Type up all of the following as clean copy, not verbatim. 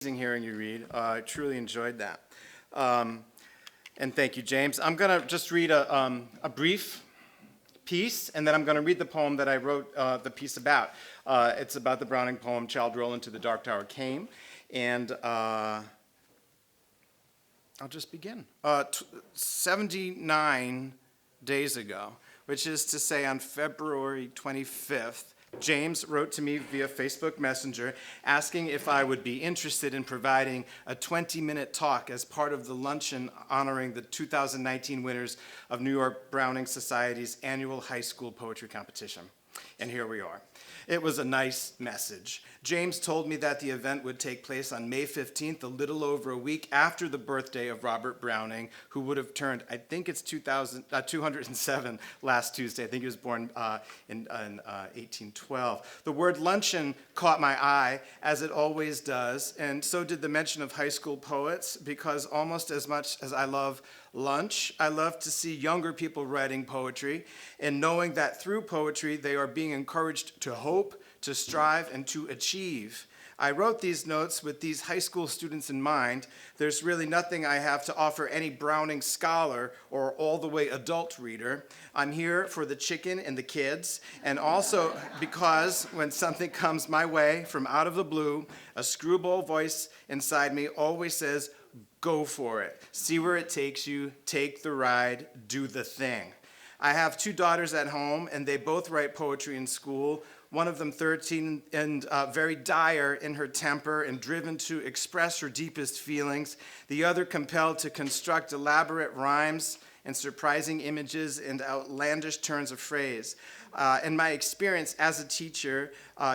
Hearing you read. I truly enjoyed that. Um, and thank you, James. I'm going to just read a brief piece, and then I'm going to read the poem that I wrote the piece about. It's about the Browning poem, Childe Roland to the Dark Tower Came. And I'll just begin. 79 days ago, which is to say on February 25th, James wrote to me via Facebook Messenger asking if I would be interested in providing a 20-minute talk as part of the luncheon honoring the 2019 winners of New York Browning Society's annual high school poetry competition. And here we are. It was a nice message. James told me that the event would take place on May 15th, a little over a week after the birthday of Robert Browning, who would have turned, I think it's 207 last Tuesday. I think he was born in 1812. The word luncheon caught my eye, as it always does, and so did the mention of high school poets, because almost as much as I love lunch, I love to see younger people writing poetry and knowing that through poetry they are being encouraged to hope, to strive, and to achieve. I wrote these notes with these high school students in mind. There's really nothing I have to offer any Browning scholar or all the way adult reader. I'm here for the chicken and the kids, and also because when something comes my way from out of the blue, a screwball voice inside me always says, go for it. See where it takes you, take the ride, do the thing. I have two daughters at home, and they both write poetry in school. One of them 13 and very dire in her temper and driven to express her deepest feelings. The other compelled to construct elaborate rhymes and surprising images and outlandish turns of phrase. In my experience as a teacher,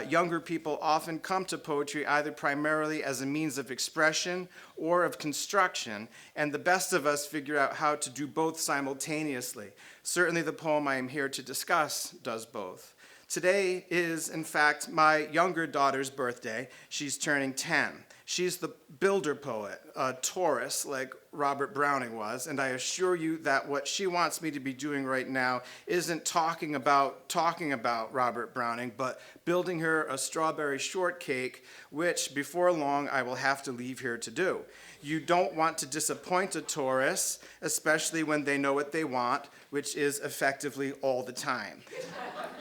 younger people often come to poetry either primarily as a means of expression or of construction, and the best of us figure out how to do both simultaneously. Certainly the poem I am here to discuss does both. Today is, in fact, my younger daughter's birthday. She's turning 10. She's the builder poet, a Taurus like Robert Browning was, and I assure you that what she wants me to be doing right now isn't talking about Robert Browning, but building her a strawberry shortcake, which before long I will have to leave here to do. You don't want to disappoint a Taurus, especially when they know what they want, which is effectively all the time.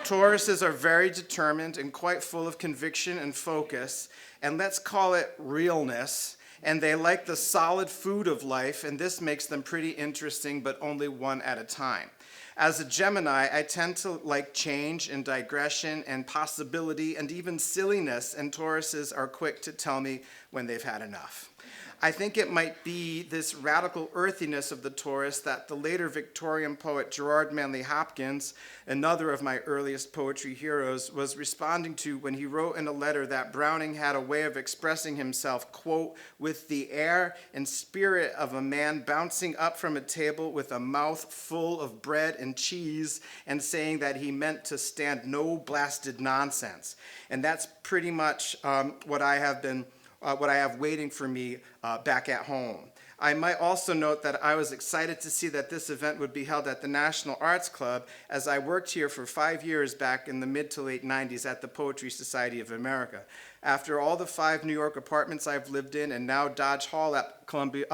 Tauruses are very determined and quite full of conviction and focus, and let's call it realness, and they like the solid food of life, and this makes them pretty interesting, but only one at a time. As a Gemini, I tend to like change and digression and possibility and even silliness, and Tauruses are quick to tell me when they've had enough. I think it might be this radical earthiness of the Taurus that the later Victorian poet Gerard Manley Hopkins, another of my earliest poetry heroes, was responding to when he wrote in a letter that Browning had a way of expressing himself, quote, with the air and spirit of a man bouncing up from a table with a mouth full of bread and cheese and saying that he meant to stand no blasted nonsense. And that's pretty much what I have waiting for me back at home. I might also note that I was excited to see that this event would be held at the National Arts Club, as I worked here for 5 years back in the mid to late 90s at the Poetry Society of America. After all the 5 New York apartments I've lived in and now Dodge Hall up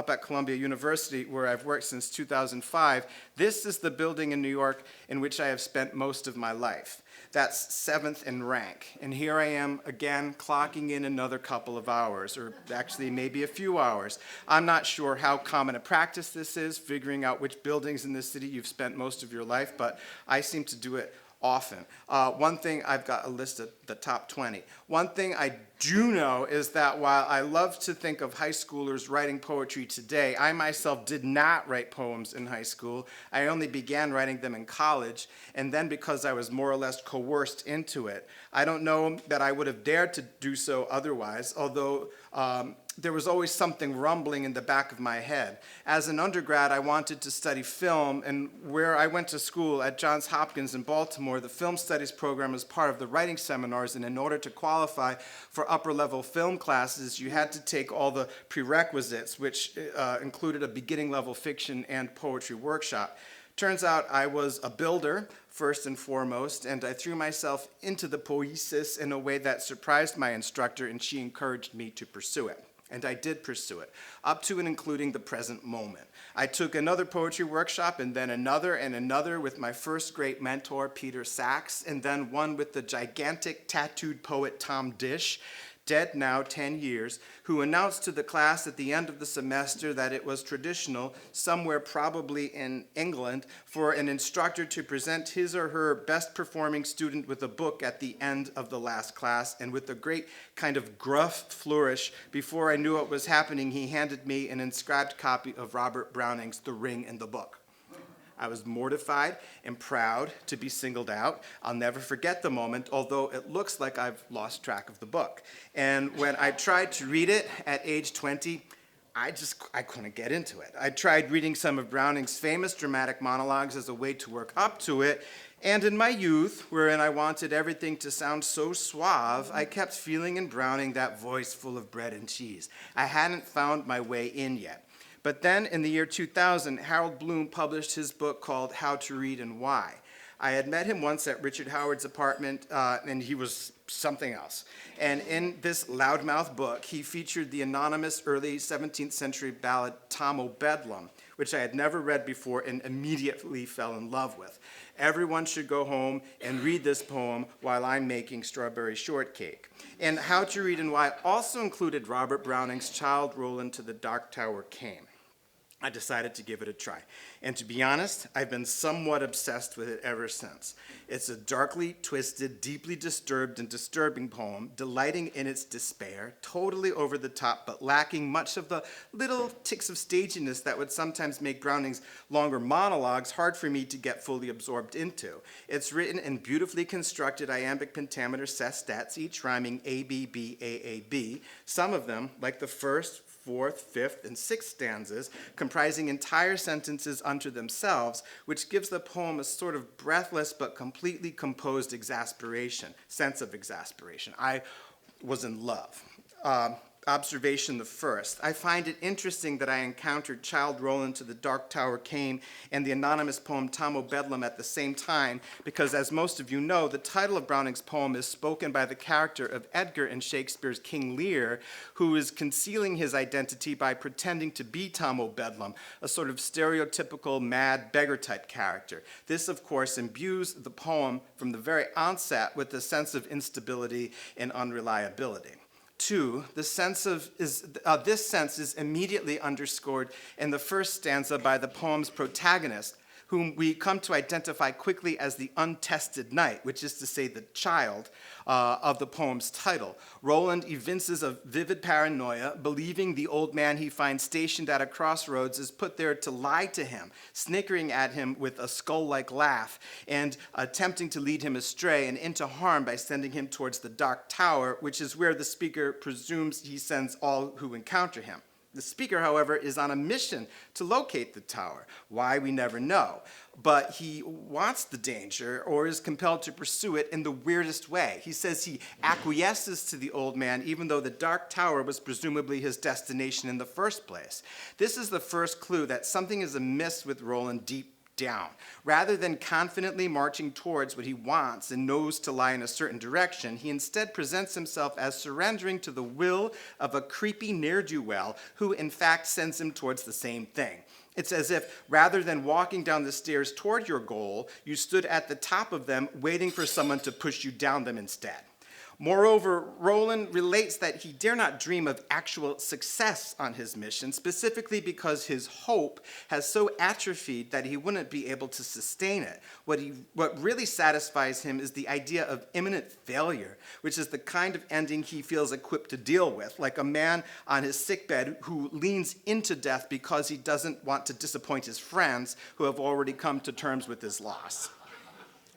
at Columbia University, where I've worked since 2005, this is the building in New York in which I have spent most of my life. That's 7th in rank. And here I am again clocking in another couple of hours, or actually maybe a few hours. I'm not sure how common a practice this is, figuring out which buildings in this city you've spent most of your life, but I seem to do it often. One thing, I've got a list of the top 20. One thing I do know is that while I love to think of high schoolers writing poetry today, I myself did not write poems in high school. I only began writing them in college, and then because I was more or less coerced into it. I don't know that I would have dared to do so otherwise, although there was always something rumbling in the back of my head. As an undergrad, I wanted to study film, and where I went to school at Johns Hopkins in Baltimore, the film studies program was part of the writing seminars, and in order to qualify for upper-level film classes, you had to take all the prerequisites, which included a beginning-level fiction and poetry workshop. Turns out I was a builder, first and foremost, and I threw myself into the poiesis in a way that surprised my instructor, and she encouraged me to pursue it. And I did pursue it, up to and including the present moment. I took another poetry workshop and then another and another with my first great mentor, Peter Sachs, and then one with the gigantic tattooed poet Tom Dish, dead now 10 years, who announced to the class at the end of the semester that it was traditional, somewhere probably in England, for an instructor to present his or her best performing student with a book at the end of the last class, and with a great kind of gruff flourish, before I knew what was happening, he handed me an inscribed copy of Robert Browning's The Ring and the Book. I was mortified and proud to be singled out. I'll never forget the moment, although it looks like I've lost track of the book. And when I tried to read it at age 20, I couldn't get into it. I tried reading some of Browning's famous dramatic monologues as a way to work up to it, and in my youth, wherein I wanted everything to sound so suave, I kept feeling in Browning that voice full of bread and cheese. I hadn't found my way in yet. But then, in the year 2000, Harold Bloom published his book called How to Read and Why. I had met him once at Richard Howard's apartment, and he was something else. And in this loudmouth book, he featured the anonymous early 17th century ballad Tom o' Bedlam, which I had never read before and immediately fell in love with. Everyone should go home and read this poem while I'm making strawberry shortcake. And How to Read and Why also included Robert Browning's Childe Roland to the Dark Tower Came. I decided to give it a try. And to be honest, I've been somewhat obsessed with it ever since. It's a darkly twisted, deeply disturbed and disturbing poem, delighting in its despair, totally over the top, but lacking much of the little ticks of staginess that would sometimes make Browning's longer monologues hard for me to get fully absorbed into. It's written in beautifully constructed iambic pentameter sestets, each rhyming A, B, B, A, A, B. Some of them, like the first, fourth, fifth, and sixth stanzas, comprising entire sentences unto themselves, which gives the poem a sort of breathless but completely composed sense of exasperation. I was in love. Observation the first. I find it interesting that I encountered Childe Roland to the Dark Tower Came and the anonymous poem Tom o' Bedlam at the same time, because as most of you know, the title of Browning's poem is spoken by the character of Edgar in Shakespeare's King Lear, who is concealing his identity by pretending to be Tom o' Bedlam, a sort of stereotypical mad beggar-type character. This, of course, imbues the poem from the very onset with a sense of instability and unreliability. Two, this sense is immediately underscored in the first stanza by the poem's protagonist, whom we come to identify quickly as the untested knight, which is to say the child of the poem's title. Roland evinces a vivid paranoia, believing the old man he finds stationed at a crossroads is put there to lie to him, snickering at him with a skull-like laugh, and attempting to lead him astray and into harm by sending him towards the Dark Tower, which is where the speaker presumes he sends all who encounter him. The speaker, however, is on a mission to locate the tower. Why, we never know. But he wants the danger or is compelled to pursue it in the weirdest way. He says he acquiesces to the old man even though the Dark Tower was presumably his destination in the first place. This is the first clue that something is amiss with Roland deep down. Rather than confidently marching towards what he wants and knows to lie in a certain direction, he instead presents himself as surrendering to the will of a creepy ne'er-do-well who in fact sends him towards the same thing. It's as if rather than walking down the stairs toward your goal, you stood at the top of them waiting for someone to push you down them instead. Moreover, Roland relates that he dare not dream of actual success on his mission, specifically because his hope has so atrophied that he wouldn't be able to sustain it. What really satisfies him is the idea of imminent failure, which is the kind of ending he feels equipped to deal with, like a man on his sickbed who leans into death because he doesn't want to disappoint his friends who have already come to terms with his loss.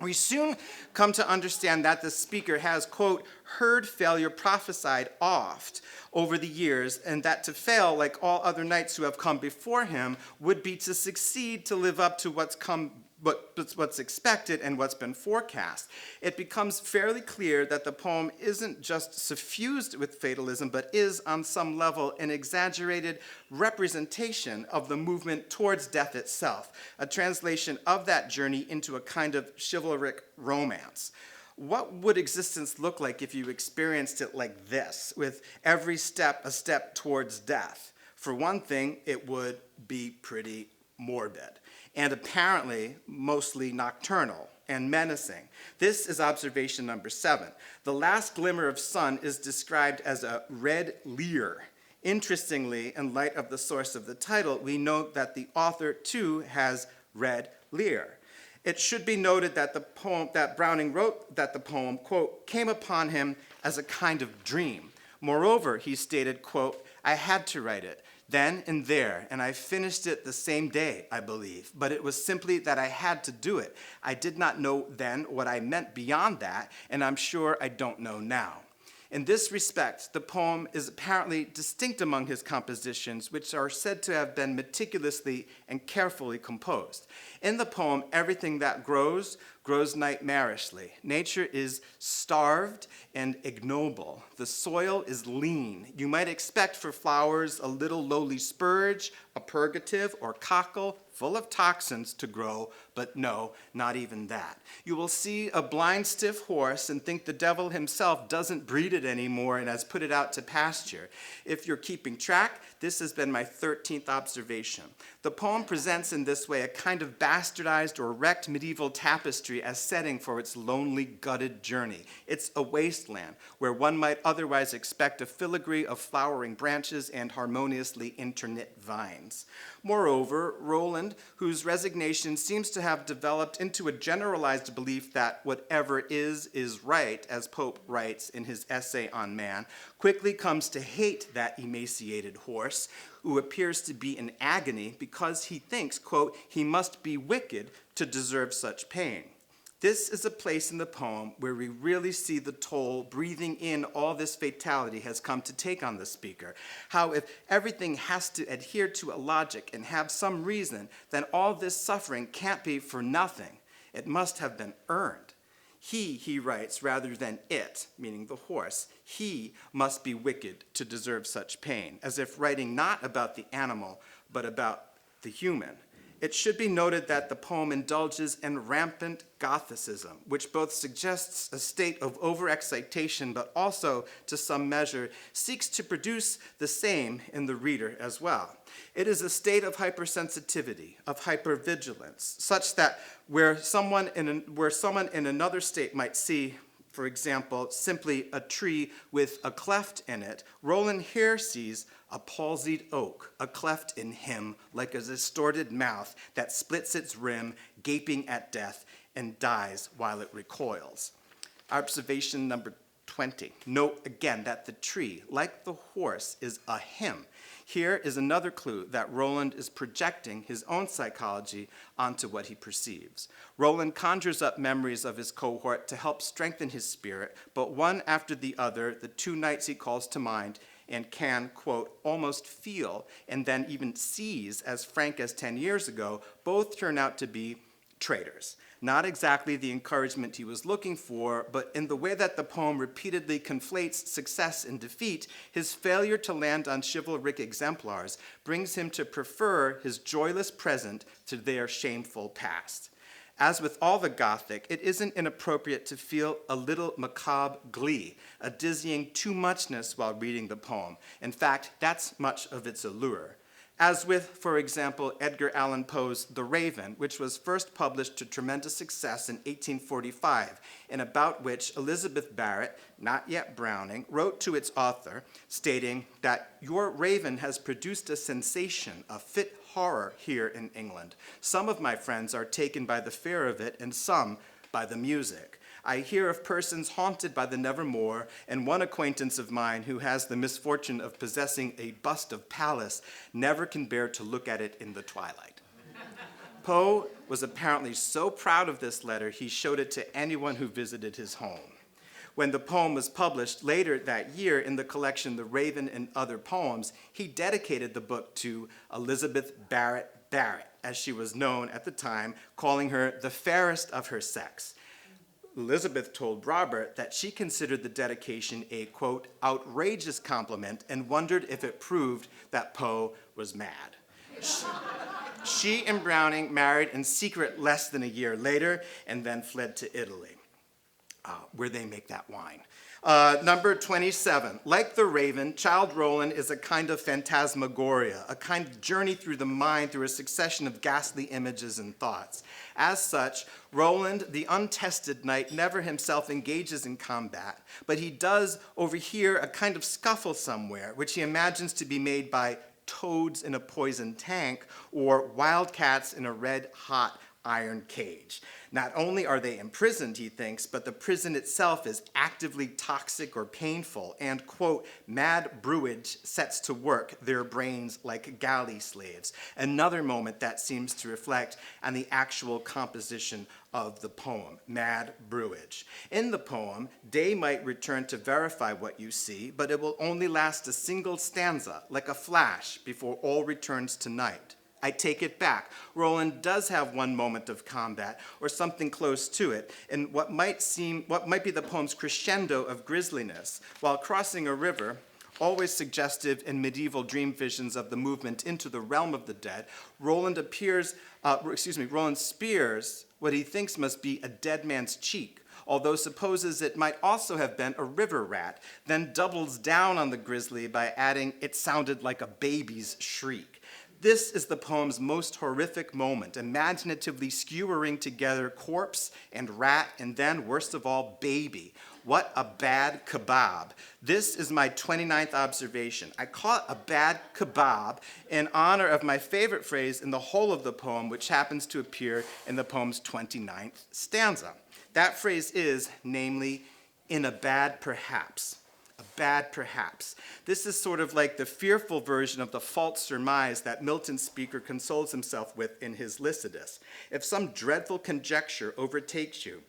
We soon come to understand that the speaker has, quote, heard failure prophesied oft over the years, and that to fail, like all other knights who have come before him, would be to succeed to live up to what's expected and what's been forecast. It becomes fairly clear that the poem isn't just suffused with fatalism, but is, on some level, an exaggerated representation of the movement towards death itself, a translation of that journey into a kind of chivalric romance. What would existence look like if you experienced it like this, with every step a step towards death? For one thing, it would be pretty morbid, and apparently mostly nocturnal and menacing. This is observation number 7. The last glimmer of sun is described as a red leer. Interestingly, in light of the source of the title, we note that the author too has red leer. It should be noted that that Browning wrote that the poem, quote, came upon him as a kind of dream. Moreover, he stated, quote, I had to write it then and there, and I finished it the same day, I believe. But it was simply that I had to do it. I did not know then what I meant beyond that, and I'm sure I don't know now. In this respect, the poem is apparently distinct among his compositions, which are said to have been meticulously and carefully composed. In the poem, everything that grows nightmarishly. Nature is starved and ignoble. The soil is lean. You might expect for flowers a little lowly spurge, a purgative, or cockle full of toxins to grow, but no, not even that. You will see a blind, stiff horse and think the devil himself doesn't breed it anymore and has put it out to pasture. If you're keeping track, this has been my 13th observation. The poem presents in this way a kind of bastardized or wrecked medieval tapestry as setting for its lonely, gutted journey. It's a wasteland where one might otherwise expect a filigree of flowering branches and harmoniously interknit vines. Moreover, Roland, whose resignation seems to have developed into a generalized belief that whatever is right, as Pope writes in his essay on man, quickly comes to hate that emaciated horse, who appears to be in agony because he thinks, quote, he must be wicked to deserve such pain. This is a place in the poem where we really see the toll breathing in all this fatality has come to take on the speaker. How if everything has to adhere to a logic and have some reason, then all this suffering can't be for nothing. It must have been earned. He writes, rather than it, meaning the horse, he must be wicked to deserve such pain, as if writing not about the animal, but about the human. It should be noted that the poem indulges in rampant Gothicism, which both suggests a state of overexcitation, but also, to some measure, seeks to produce the same in the reader as well. It is a state of hypersensitivity, of hypervigilance, such that where someone in another state might see, for example, simply a tree with a cleft in it, Roland here sees a palsied oak, a cleft in him like a distorted mouth that splits its rim, gaping at death, and dies while it recoils. Observation number 20. Note again that the tree, like the horse, is a him. Here is another clue that Roland is projecting his own psychology onto what he perceives. Roland conjures up memories of his cohort to help strengthen his spirit, but one after the other, the two knights he calls to mind and can, quote, almost feel and then even sees as frank as 10 years ago, both turn out to be traitors. Not exactly the encouragement he was looking for, but in the way that the poem repeatedly conflates success and defeat, his failure to land on chivalric exemplars brings him to prefer his joyless present to their shameful past. As with all the Gothic, it isn't inappropriate to feel a little macabre glee, a dizzying too-muchness while reading the poem. In fact, that's much of its allure. As with, for example, Edgar Allan Poe's The Raven, which was first published to tremendous success in 1845, and about which Elizabeth Barrett, not yet Browning, wrote to its author, stating that your Raven has produced a sensation, a fit horror here in England. Some of my friends are taken by the fear of it, and some by the music. I hear of persons haunted by the nevermore, and one acquaintance of mine who has the misfortune of possessing a bust of Pallas never can bear to look at it in the twilight. Poe was apparently so proud of this letter, he showed it to anyone who visited his home. When the poem was published later that year in the collection The Raven and Other Poems, he dedicated the book to Elizabeth Barrett Barrett, as she was known at the time, calling her the fairest of her sex. Elizabeth told Robert that she considered the dedication a, quote, outrageous compliment and wondered if it proved that Poe was mad. She and Browning married in secret less than a year later and then fled to Italy. where they make that wine. Number 27, like the raven, Childe Roland is a kind of phantasmagoria, a kind of journey through the mind through a succession of ghastly images and thoughts. As such, Roland, the untested knight, never himself engages in combat, but he does overhear a kind of scuffle somewhere, which he imagines to be made by toads in a poison tank or wildcats in a red-hot iron cage. Not only are they imprisoned, he thinks, but the prison itself is actively toxic or painful, and, quote, mad brewage sets to work their brains like galley slaves. Another moment that seems to reflect on the actual composition of the poem, Mad Brewage. In the poem, day might return to verify what you see, but it will only last a single stanza, like a flash, before all returns to night. I take it back. Roland does have one moment of combat, or something close to it, in what might be the poem's crescendo of grisliness. While crossing a river, always suggestive in medieval dream visions of the movement into the realm of the dead, Roland spears what he thinks must be a dead man's cheek, although supposes it might also have been a river rat, then doubles down on the grisly by adding, it sounded like a baby's shriek. This is the poem's most horrific moment, imaginatively skewering together corpse and rat, and then, worst of all, baby. What a bad kebab. This is my 29th observation. I call it a bad kebab in honor of my favorite phrase in the whole of the poem, which happens to appear in the poem's 29th stanza. That phrase is, namely, in a bad perhaps. A bad perhaps. This is sort of like the fearful version of the false surmise that Milton's speaker consoles himself with in his Lycidas. If some dreadful conjecture overtakes you,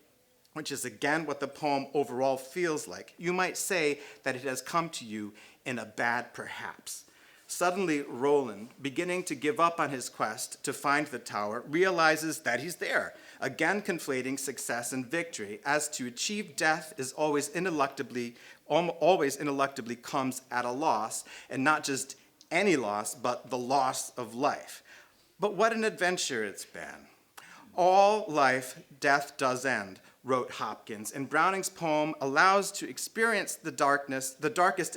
which is again what the poem overall feels like, you might say that it has come to you in a bad perhaps. Suddenly, Roland, beginning to give up on his quest to find the tower, realizes that he's there, again conflating success and victory, as to achieve death is always ineluctably comes at a loss, and not just any loss, but the loss of life. But what an adventure it's been. All life, death does end, wrote Hopkins, and Browning's poem allows us to experience the darkest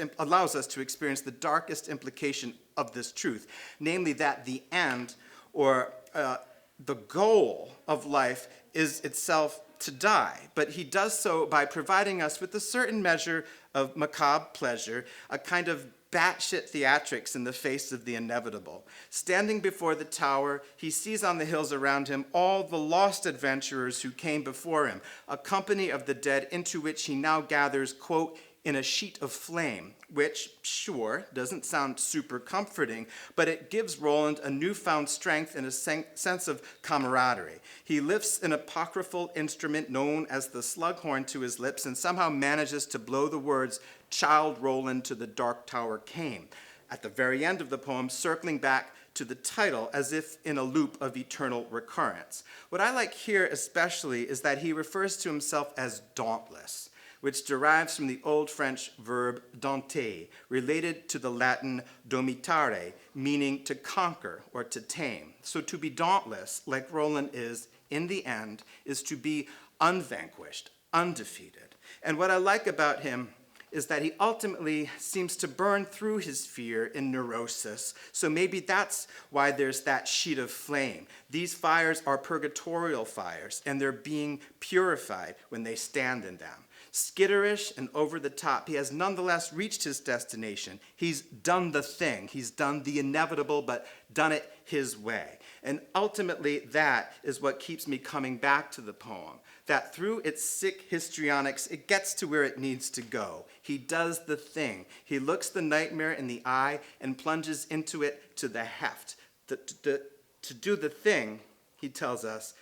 implication of this truth, namely that the end, or the goal of life, is itself to die. But he does so by providing us with a certain measure of macabre pleasure, a kind of batshit theatrics in the face of the inevitable. Standing before the tower, he sees on the hills around him all the lost adventurers who came before him, a company of the dead into which he now gathers, quote, in a sheet of flame, which, sure, doesn't sound super comforting, but it gives Roland a newfound strength and a sense of camaraderie. He lifts an apocryphal instrument known as the slughorn to his lips and somehow manages to blow the words, Childe Roland to the dark tower came, at the very end of the poem, circling back to the title as if in a loop of eternal recurrence. What I like here especially is that he refers to himself as dauntless, which derives from the Old French verb dompter, related to the Latin domitare, meaning to conquer or to tame. So to be dauntless, like Roland is, in the end, is to be unvanquished, undefeated. And what I like about him is that he ultimately seems to burn through his fear in neurosis. So maybe that's why there's that sheet of flame. These fires are purgatorial fires, and they're being purified when they stand in them. Skitterish and over the top, he has nonetheless reached his destination. He's done the thing. He's done the inevitable, but done it his way. And ultimately, that is what keeps me coming back to the poem, that through its sick histrionics, it gets to where it needs to go. He does the thing. He looks the nightmare in the eye and plunges into it to the heft. To do the thing, he tells us,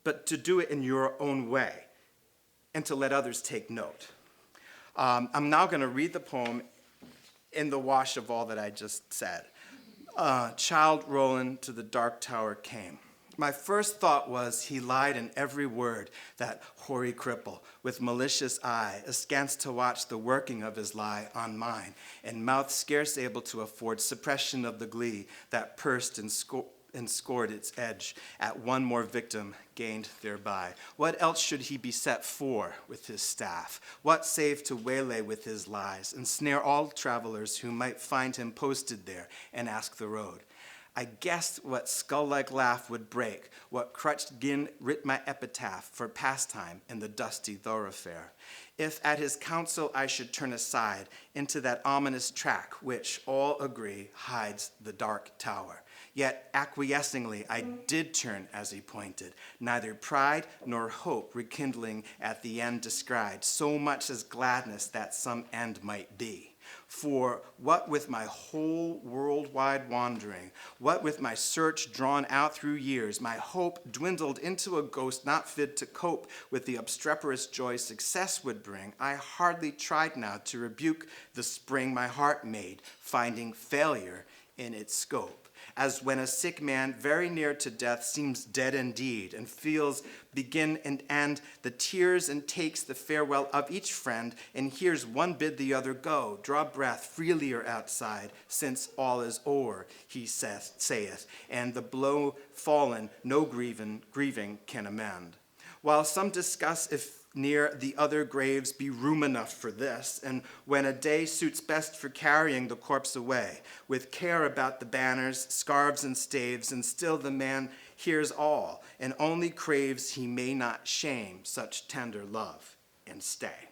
but to do it in your own way, and to let others take note. I'm now going to read the poem in the wash of all that I just said. Childe Roland to the dark tower came. My first thought was he lied in every word, that hoary cripple, with malicious eye, askance to watch the working of his lie on mine, and mouth scarce able to afford suppression of the glee that pursed in and scored its edge at one more victim gained thereby. What else should he be set for with his staff? What save to waylay with his lies, and snare all travelers who might find him posted there and ask the road? I guessed what skull-like laugh would break, what crutched gin writ my epitaph for pastime in the dusty thoroughfare. If at his counsel I should turn aside into that ominous track which, all agree, hides the dark tower. Yet acquiescingly I did turn as he pointed, neither pride nor hope rekindling at the end descried, so much as gladness that some end might be. For what with my whole worldwide wandering, what with my search drawn out through years, my hope dwindled into a ghost not fit to cope with the obstreperous joy success would bring, I hardly tried now to rebuke the spring my heart made, finding failure in its scope. As when a sick man very near to death seems dead indeed and feels begin and end the tears and takes the farewell of each friend and hears one bid the other go, draw breath freelier outside, since all is o'er, he saith, and the blow fallen no grieving can amend. While some discuss if near the other graves be room enough for this, and when a day suits best for carrying the corpse away, with care about the banners, scarves, and staves, and still the man hears all, and only craves he may not shame such tender love and stay.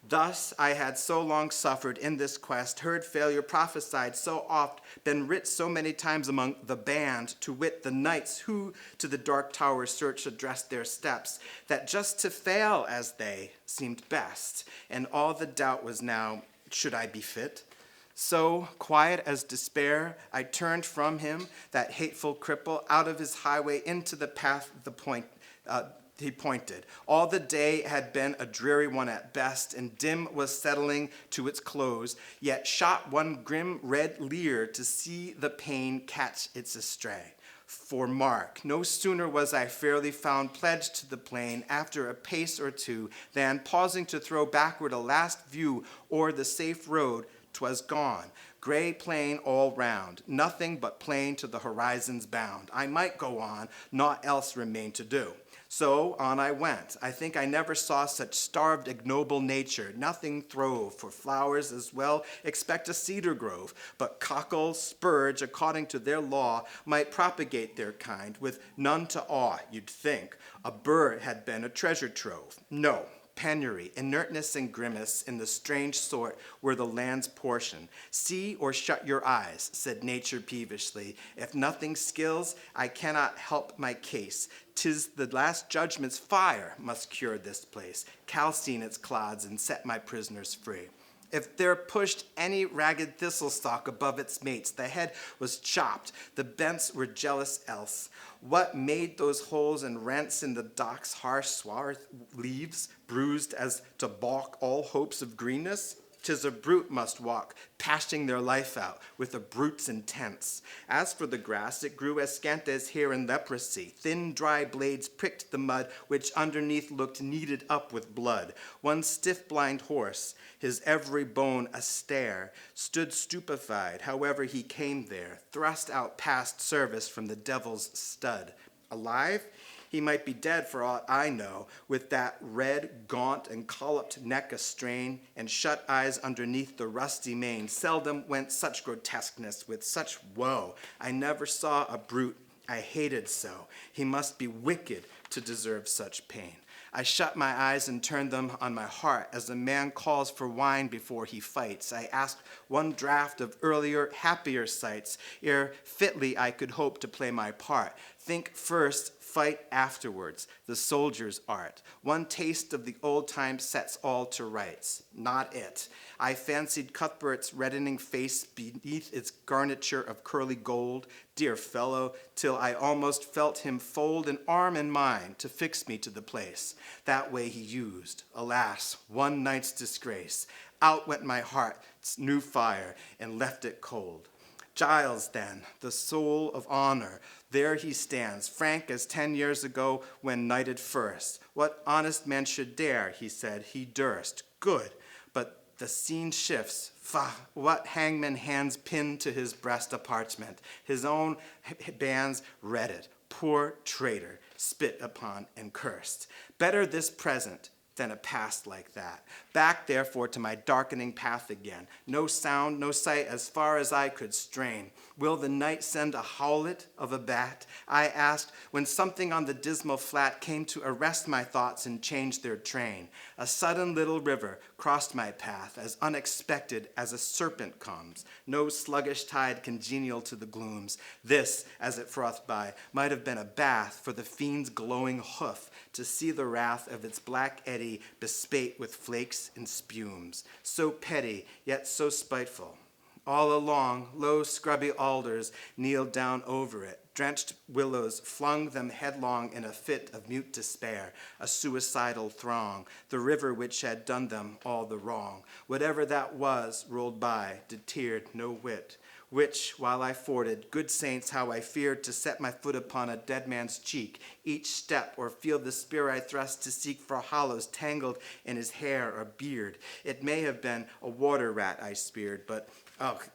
Thus I had so long suffered in this quest, heard failure prophesied so oft, been writ so many times among the band, to wit the knights who to the dark tower search addressed their steps, that just to fail as they seemed best, and all the doubt was now, should I be fit? So, quiet as despair, I turned from him, that hateful cripple, out of his highway into the path he pointed. All the day had been a dreary one at best, and dim was settling to its close, yet shot one grim red leer to see the pain catch its astray. For mark, no sooner was I fairly found pledged to the plain after a pace or two, than pausing to throw backward a last view o'er the safe road, 'twas gone. Gray plain all round, nothing but plain to the horizon's bound. I might go on, naught else remained to do. So on I went. I think I never saw such starved, ignoble nature. Nothing throve, for flowers as well expect a cedar grove. But cockle, spurge, according to their law, might propagate their kind, with none to awe, you'd think. A bird had been a treasure trove. No. Penury, inertness, and grimace in the strange sort were the land's portion. See or shut your eyes, said nature peevishly. If nothing skills, I cannot help my case. 'Tis the last judgment's fire must cure this place, calcine its clods, and set my prisoners free. If there pushed any ragged thistle stalk above its mates, the head was chopped, the bents were jealous else. What made those holes and rents in the dock's harsh swarth leaves, bruised as to balk all hopes of greenness? 'Tis a brute must walk, pashing their life out with a brute's intents. As for the grass, it grew as scant as hair in leprosy. Thin, dry blades pricked the mud, which underneath looked kneaded up with blood. One stiff, blind horse, his every bone a stare, stood stupefied, however he came there, thrust out past service from the devil's stud. Alive? He might be dead for aught I know, with that red, gaunt, and colloped neck astrain, and shut eyes underneath the rusty mane. Seldom went such grotesqueness with such woe. I never saw a brute I hated so. He must be wicked to deserve such pain. I shut my eyes and turned them on my heart, as a man calls for wine before he fights. I asked one draught of earlier, happier sights, ere fitly I could hope to play my part. Think first, fight afterwards, the soldier's art. One taste of the old time sets all to rights. Not it. I fancied Cuthbert's reddening face beneath its garniture of curly gold, dear fellow, till I almost felt him fold an arm in mine to fix me to the place. That way he used. Alas, one night's disgrace. Out went my heart's new fire and left it cold. Giles, then, the soul of honor, there he stands, frank as 10 years ago when knighted first. What honest man should dare, he said, he durst. Good, but the scene shifts, Faugh, what hangman hands pinned to his breast a parchment? His own bands read it. Poor traitor, spit upon and cursed. Better this present than a past like that. Back, therefore, to my darkening path again. No sound, no sight, as far as I could strain. Will the night send a howlet of a bat? I asked, when something on the dismal flat came to arrest my thoughts and change their train. A sudden little river crossed my path, as unexpected as a serpent comes. No sluggish tide congenial to the glooms. This, as it frothed by, might have been a bath for the fiend's glowing hoof, to see the wrath of its black eddy bespate with flakes and spumes. So petty, yet so spiteful. All along, low scrubby alders kneeled down over it. Drenched willows flung them headlong in a fit of mute despair, a suicidal throng, the river which had done them all the wrong. Whatever that was rolled by, deterred no whit. Which, while I forded, good saints, how I feared to set my foot upon a dead man's cheek, each step, or feel the spear I thrust to seek for hollows tangled in his hair or beard. It may have been a water rat I speared, but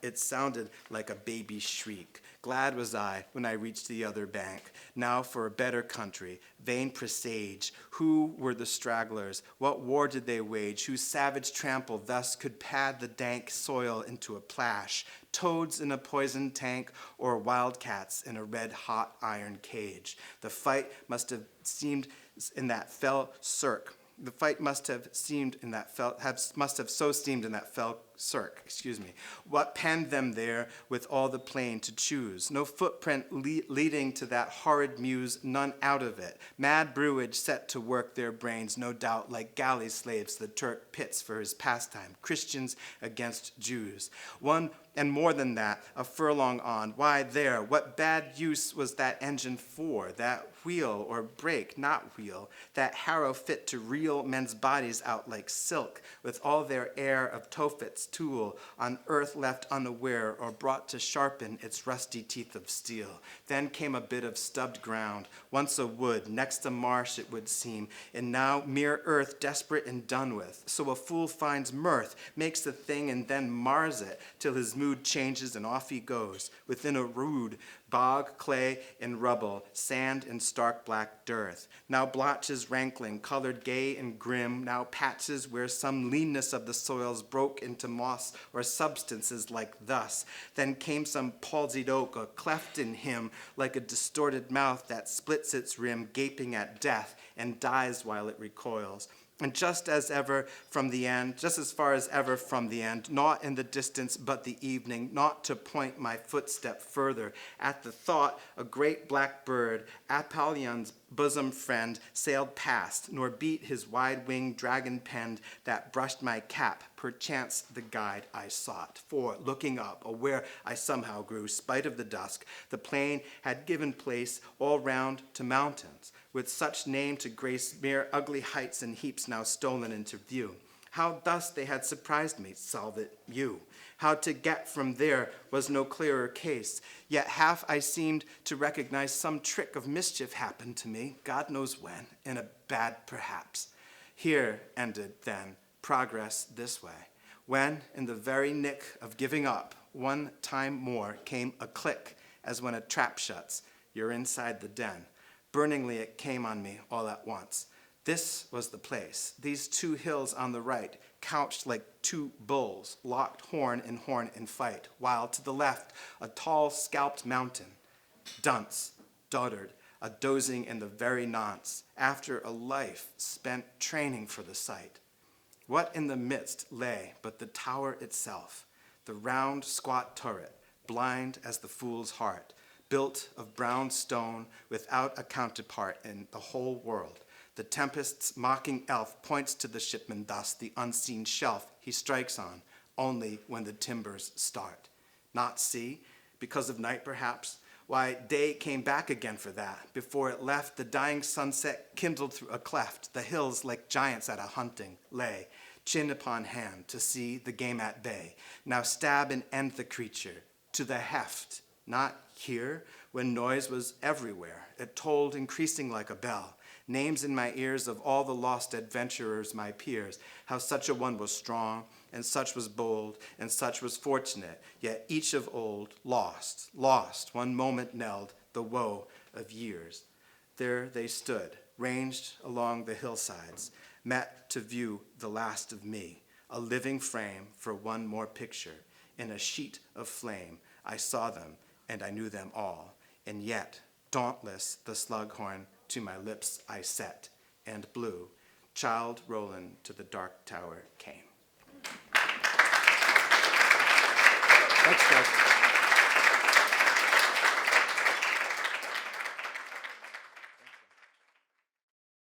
it sounded like a baby's shriek. Glad was I when I reached the other bank. Now for a better country, vain presage. Who were the stragglers? What war did they wage? Whose savage trample thus could pad the dank soil into a plash? Toads in a poisoned tank, or wildcats in a red-hot iron cage? The fight must have seemed in that fell cirque. The fight must have seemed in that so steamed in that fell cirque. What penned them there with all the plain to choose? No footprint leading to that horrid muse, none out of it. Mad brewage set to work their brains, no doubt, like galley slaves the Turk pits for his pastime. Christians against Jews. One and more than that, a furlong on. Why there? What bad use was that engine for? That wheel or brake, not wheel, that harrow fit to reel men's bodies out like silk, with all their air of Tophet's tool, on earth left unaware, or brought to sharpen its rusty teeth of steel. Then came a bit of stubbed ground, once a wood, next a marsh it would seem, and now mere earth desperate and done with. So a fool finds mirth, makes the thing and then mars it, till his mood changes and off he goes, within a rude bog, clay, and rubble, sand and stark black dearth. Now blotches rankling, colored gay and grim, now patches where some leanness of the soils broke into moss or substances like thus. Then came some palsied oak, a cleft in him, like a distorted mouth that splits its rim, gaping at death, and dies while it recoils. And just as far as ever from the end, naught in the distance but the evening, naught to point my footstep further. At the thought, a great black bird, Apollyon's bosom friend, sailed past, nor beat his wide-winged dragon-penned that brushed my cap, perchance the guide I sought. For, looking up, aware I somehow grew, spite of the dusk, the plain had given place all round to mountains, with such name to grace mere ugly heights and heaps now stolen into view. How thus they had surprised me, solve it you. How to get from there was no clearer case, yet half I seemed to recognize some trick of mischief happened to me, God knows when, in a bad perhaps. Here ended, then, progress this way, when, in the very nick of giving up, one time more came a click, as when a trap shuts, you're inside the den. Burningly it came on me all at once. This was the place, these two hills on the right, couched like two bulls, locked horn in fight, while to the left a tall scalped mountain, dunce, dotard, a dozing in the very nonce, after a life spent training for the sight. What in the midst lay but the tower itself, the round squat turret, blind as the fool's heart, built of brown stone without a counterpart in the whole world. The tempest's mocking elf points to the shipman thus, the unseen shelf he strikes on, only when the timbers start. Not see, because of night perhaps? Why, day came back again for that. Before it left, the dying sunset kindled through a cleft. The hills, like giants at a hunting, lay, chin upon hand, to see the game at bay. Now stab and end the creature, to the heft. Not here, when noise was everywhere. It tolled, increasing like a bell. names in my ears of all the lost adventurers, my peers, how such a one was strong, and such was bold, and such was fortunate, yet each of old lost, one moment knelled the woe of years. There they stood, ranged along the hillsides, met to view the last of me, a living frame for one more picture. In a sheet of flame, I saw them, and I knew them all, and yet, dauntless, the slughorn to my lips I set, and blew. Childe Roland to the dark tower came.